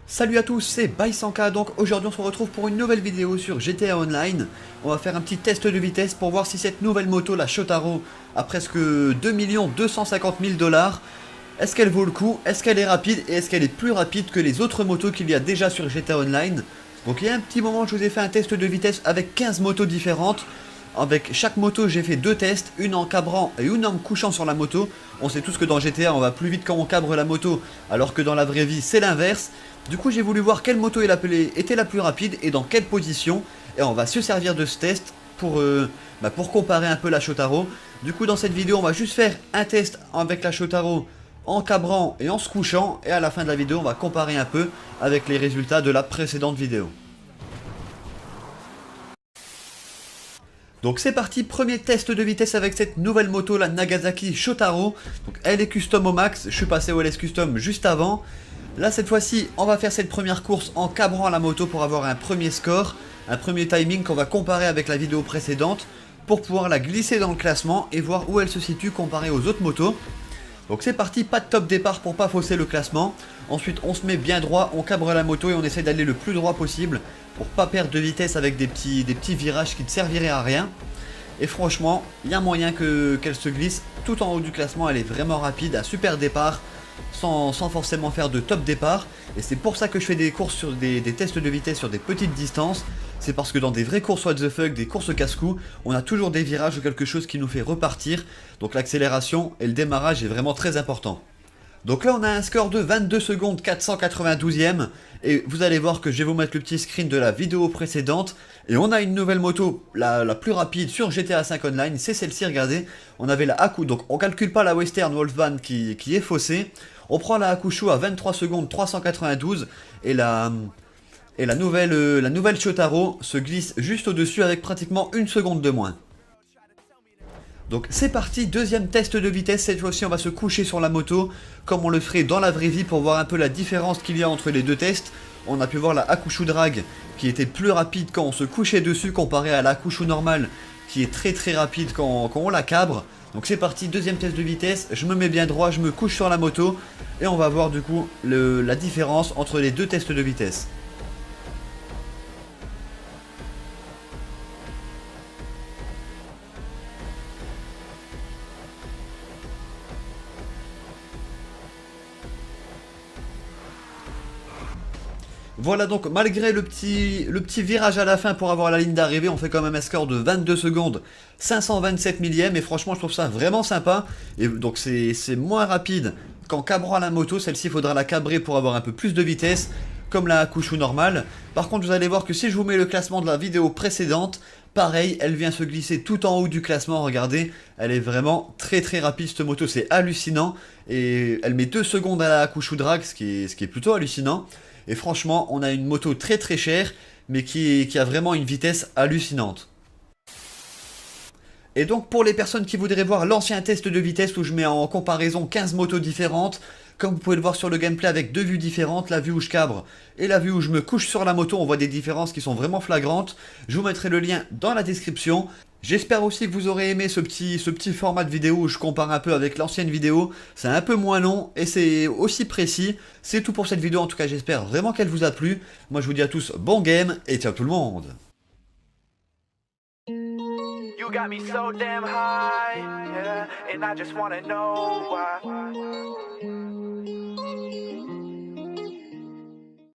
Salut à tous, c'est Baisanka. Donc aujourd'hui on se retrouve pour une nouvelle vidéo sur GTA Online. On va faire un petit test de vitesse pour voir si cette nouvelle moto, la Shotaro, à presque 2 250 000 $, est-ce qu'elle vaut le coup, est-ce qu'elle est rapide et est-ce qu'elle est plus rapide que les autres motos qu'il y a déjà sur GTA Online. Donc il y a un petit moment je vous ai fait un test de vitesse avec 15 motos différentes. Avec chaque moto j'ai fait deux tests, une en cabrant et une en me couchant sur la moto. On sait tous que dans GTA on va plus vite quand on cabre la moto, alors que dans la vraie vie c'est l'inverse. Du coup j'ai voulu voir quelle moto était la plus rapide et dans quelle position. Et on va se servir de ce test pour comparer un peu la Shotaro. Du coup dans cette vidéo on va juste faire un test avec la Shotaro en cabrant et en se couchant. Et à la fin de la vidéo on va comparer un peu avec les résultats de la précédente vidéo. Donc c'est parti, premier test de vitesse avec cette nouvelle moto, la Nagasaki Shotaro. Donc elle est custom au max, je suis passé au LS Custom juste avant. Là cette fois-ci, on va faire cette première course en cabrant la moto pour avoir un premier score, un premier timing qu'on va comparer avec la vidéo précédente pour pouvoir la glisser dans le classement et voir où elle se situe comparée aux autres motos. Donc c'est parti, pas de top départ pour pas fausser le classement. Ensuite on se met bien droit, on cabre la moto et on essaie d'aller le plus droit possible pour pas perdre de vitesse avec des petits virages qui ne serviraient à rien. Et franchement, il y a moyen qu'elle se glisse tout en haut du classement, elle est vraiment rapide, un super départ, sans forcément faire de top départ. Et c'est pour ça que je fais des courses sur des tests de vitesse sur des petites distances. C'est parce que dans des vraies courses what the fuck, des courses casse-cou, on a toujours des virages ou quelque chose qui nous fait repartir. Donc l'accélération et le démarrage est vraiment très important. Donc là on a un score de 22 secondes 492e. Et vous allez voir que je vais vous mettre le petit screen de la vidéo précédente. Et on a une nouvelle moto, la plus rapide sur GTA 5 Online, c'est celle-ci, regardez. On avait la Haku, donc on calcule pas la Western Wolfvan qui est faussée. On prend la Hakushu à 23 secondes 392. Et la nouvelle Shotaro se glisse juste au-dessus avec pratiquement une seconde de moins. Donc c'est parti, deuxième test de vitesse, cette fois-ci on va se coucher sur la moto comme on le ferait dans la vraie vie pour voir un peu la différence qu'il y a entre les deux tests. On a pu voir la Hakushu Drag qui était plus rapide quand on se couchait dessus comparé à la Hakushu normale qui est très rapide quand on la cabre. Donc c'est parti, deuxième test de vitesse, je me mets bien droit, je me couche sur la moto et on va voir du coup la différence entre les deux tests de vitesse. Voilà donc malgré le petit virage à la fin pour avoir la ligne d'arrivée, on fait quand même un score de 22 secondes 527 millième et franchement je trouve ça vraiment sympa. Et donc c'est moins rapide qu'en cabrant la moto, celle-ci il faudra la cabrer pour avoir un peu plus de vitesse comme la Hakushu normale. Par contre vous allez voir que si je vous mets le classement de la vidéo précédente, pareil, elle vient se glisser tout en haut du classement, regardez, elle est vraiment très rapide cette moto, c'est hallucinant. Et elle met 2 secondes à la Hakushu Drag, ce qui est plutôt hallucinant. Et franchement, on a une moto très chère, mais qui a vraiment une vitesse hallucinante. Et donc pour les personnes qui voudraient voir l'ancien test de vitesse où je mets en comparaison 15 motos différentes, comme vous pouvez le voir sur le gameplay avec deux vues différentes, la vue où je cabre et la vue où je me couche sur la moto, on voit des différences qui sont vraiment flagrantes. Je vous mettrai le lien dans la description. J'espère aussi que vous aurez aimé ce petit format de vidéo où je compare un peu avec l'ancienne vidéo. C'est un peu moins long et c'est aussi précis. C'est tout pour cette vidéo, en tout cas j'espère vraiment qu'elle vous a plu. Moi je vous dis à tous bon game et ciao tout le monde. You got me so damn high, yeah, and I just wanna know why.